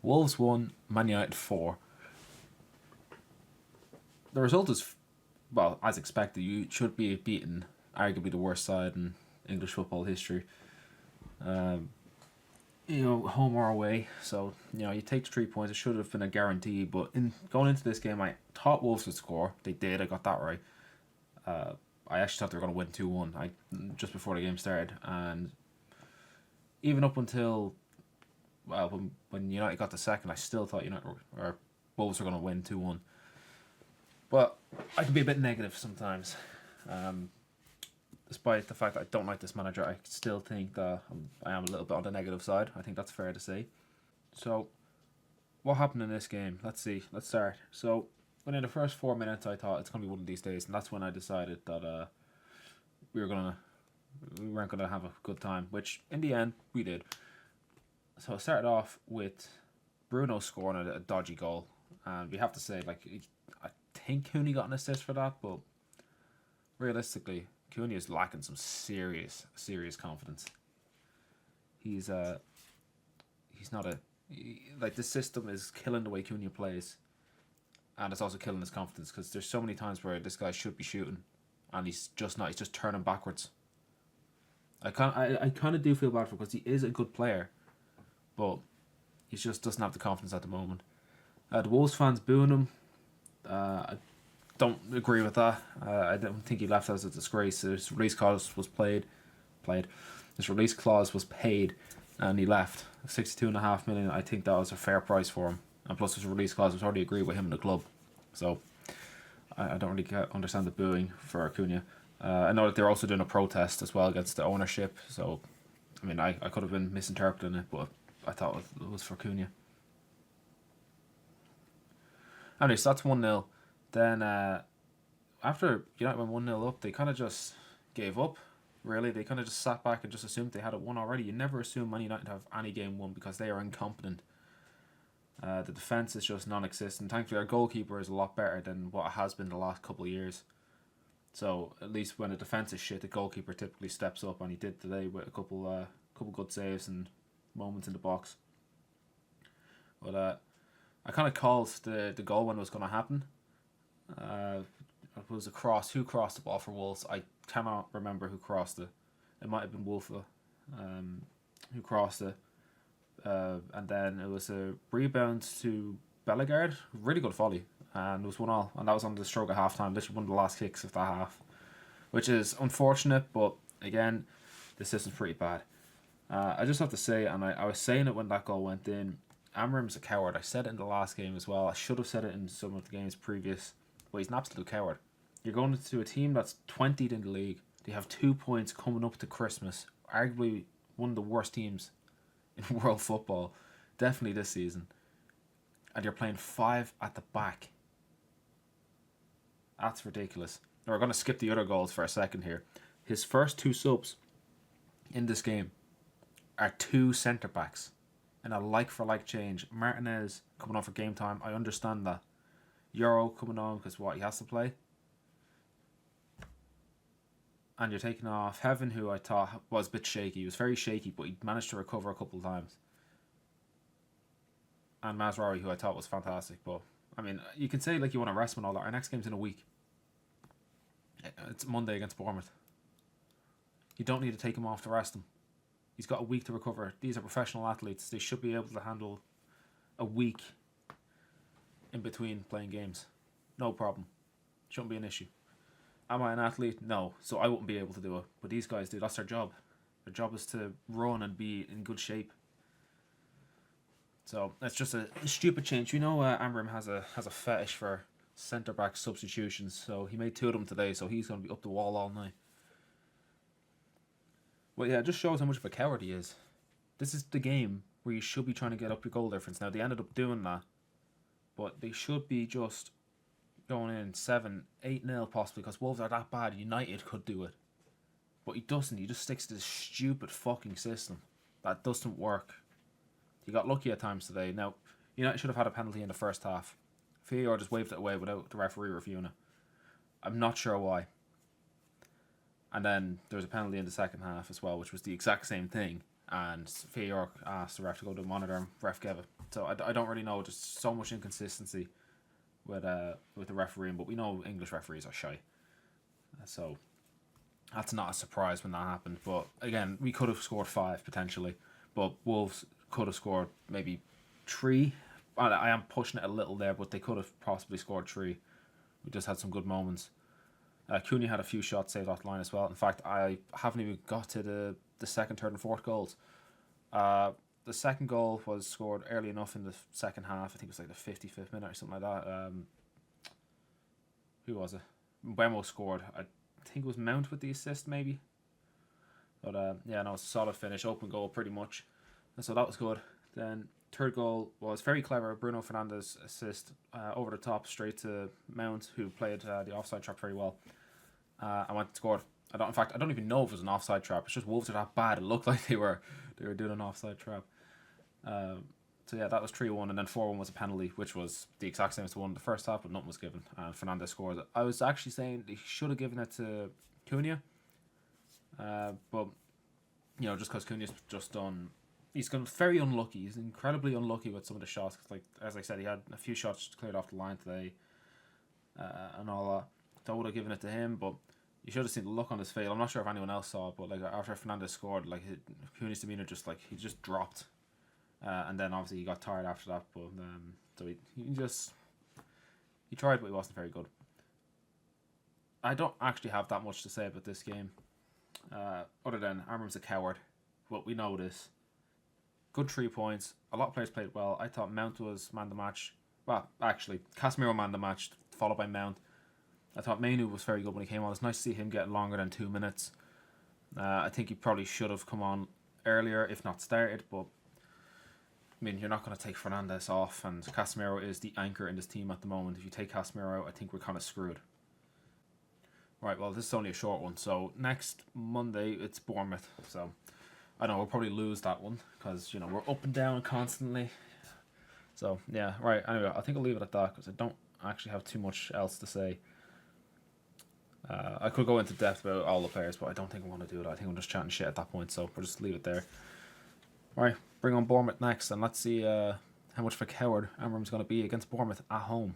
Wolves 1, Man United 4. The result is, well, as expected. You should be beaten arguably the worst side in English football history. Home or away. So, you take the 3 points. It should have been a guarantee. But in going into this game, I thought Wolves would score. They did. I got that right. I actually thought they were going to win 2-1 just before the game started. And even up until, well, when United got the second, I still thought Wolves were going to win 2-1. But I can be a bit negative sometimes. Despite the fact that I don't like this manager, I still think that I am a little bit on the negative side. I think that's fair to say. So, what happened in this game? Let's see. Let's start. So, within the first 4 minutes, I thought it's going to be one of these days. And that's when I decided that we weren't going to have a good time. Which, in the end, we did. So, it started off with Bruno scoring a dodgy goal. And we have to say, I think Cooney got an assist for that. But, realistically, Cooney is lacking some serious confidence. He's not the system is killing the way Cooney plays, and it's also killing his confidence because there's so many times where this guy should be shooting, and he's just not. He's just turning backwards. I kind of do feel bad for him because he is a good player, but he just doesn't have the confidence at the moment. The Wolves fans booing him. I don't agree with that. I don't think he left as a disgrace. His release clause was played. His release clause was paid, and he left. 62.5 million. I think that was a fair price for him. And plus, his release clause was already agreed with him in the club. So I don't really understand the booing for Acuna. I know that they're also doing a protest as well against the ownership. So I could have been misinterpreting it, but I thought it was for Acuna. Anyway, so that's 1-0. Then, after United went 1-0 up, they kind of just gave up, really. They kind of just sat back and just assumed they had it won already. You never assume Man United have any game won because they are incompetent. The defence is just non-existent. Thankfully, our goalkeeper is a lot better than what it has been the last couple of years. So, at least when the defence is shit, the goalkeeper typically steps up, and he did today with a couple good saves and moments in the box. But I kind of called the goal when it was going to happen. It was a cross. Who crossed the ball for Wolves? I cannot remember who crossed it. It might have been Wolf who crossed it. And then it was a rebound to Bellegarde. Really good volley. And it was 1-1. And that was on the stroke of half time. Literally one of the last kicks of that half. Which is unfortunate, but again, the system's pretty bad. I just have to say, and I was saying it when that goal went in, Amorim's a coward. I said it in the last game as well. I should have said it in some of the games previous. But he's an absolute coward. You're going into a team that's 20th in the league. They have 2 points coming up to Christmas. Arguably one of the worst teams in world football. Definitely this season. And you're playing 5 at the back. That's ridiculous. Now we're going to skip the other goals for a second here. His first 2 subs in this game are 2 centre-backs. In a like-for-like change. Martinez coming on for game time. I understand that. Euro coming on because he has to play. And you're taking off Heaven, who I thought was a bit shaky. He was very shaky, but he managed to recover a couple of times. And Mazraoui, who I thought was fantastic. But, you can say you want to rest him and all that. Our next game's in a week. It's Monday against Bournemouth. You don't need to take him off to rest him. He's got a week to recover. These are professional athletes. They should be able to handle a week in between playing games. No problem. Shouldn't be an issue. Am I an athlete? No. So I wouldn't be able to do it. But these guys do. That's their job. Their job is to run and be in good shape. So that's just a stupid change. Amorim has a fetish for centre-back substitutions. So he made 2 of them today. So he's going to be up the wall all night. Well, yeah, it just shows how much of a coward he is. This is the game where you should be trying to get up your goal difference. Now, they ended up doing that. But they should be just going in 7, 8-0 possibly because Wolves are that bad. United could do it. But he doesn't. He just sticks to this stupid fucking system that doesn't work. He got lucky at times today. Now, United should have had a penalty in the first half. Fior just waved it away without the referee reviewing it. I'm not sure why. And then there was a penalty in the second half as well, which was the exact same thing. and Sophia York asked the ref to go to the monitor, and ref gave it. So I don't really know. Just so much inconsistency with the refereeing, but we know English referees are shy, so that's not a surprise when that happened. But again, we could have scored 5 potentially, but Wolves could have scored maybe 3. I am pushing it a little there, but they could have possibly scored 3. We just had some good moments. Cunha had a few shots saved off the line as well. In fact, I haven't even got to the second, third, and fourth goals. The second goal was scored early enough in the second half. I think it was like the 55th minute or something like that. Who was it? Mbemo scored. I think it was Mount with the assist, maybe. But yeah, no, it's a solid finish, open goal pretty much. And so that was good. Then third goal was very clever. Bruno Fernandes assist over the top straight to Mount, who played the offside trap very well. I went and scored. I don't even know if it was an offside trap. It's just Wolves are that bad. It looked like they were doing an offside trap. So yeah, that was 3-1, and then 4-1 was a penalty, which was the exact same as the one in the first half, but nothing was given. And Fernandes scored. I was actually saying he should have given it to Cunha, but just because Cunha's just done. He's gone very unlucky. He's incredibly unlucky with some of the shots. Cause like as I said, he had a few shots cleared off the line today, and all that. So I would have given it to him, but you should have seen the look on his face. I'm not sure if anyone else saw it, but like after Fernandes scored, like Cunha's demeanor just he just dropped, and then obviously he got tired after that. But so he tried, but he wasn't very good. I don't actually have that much to say about this game, other than Amorim's a coward. But we know this. Good 3 points. A lot of players played well. I thought Mount was man the match. Well, actually, Casemiro man the match, followed by Mount. I thought Mainu was very good when he came on. It's nice to see him get longer than 2 minutes. I think he probably should have come on earlier, if not started. But I mean, you're not going to take Fernandes off, and Casemiro is the anchor in this team at the moment. If you take Casemiro out, I think we're kind of screwed. Right, well, this is only a short one. So next Monday, it's Bournemouth. So I know we'll probably lose that one because we're up and down constantly. So yeah, right. Anyway, I think I'll leave it at that because I don't actually have too much else to say. I could go into depth about all the players, but I don't think I want to do it. I think I'm just chatting shit at that point, so we'll just leave it there. Alright, bring on Bournemouth next, and let's see how much of a coward Amorim's going to be against Bournemouth at home.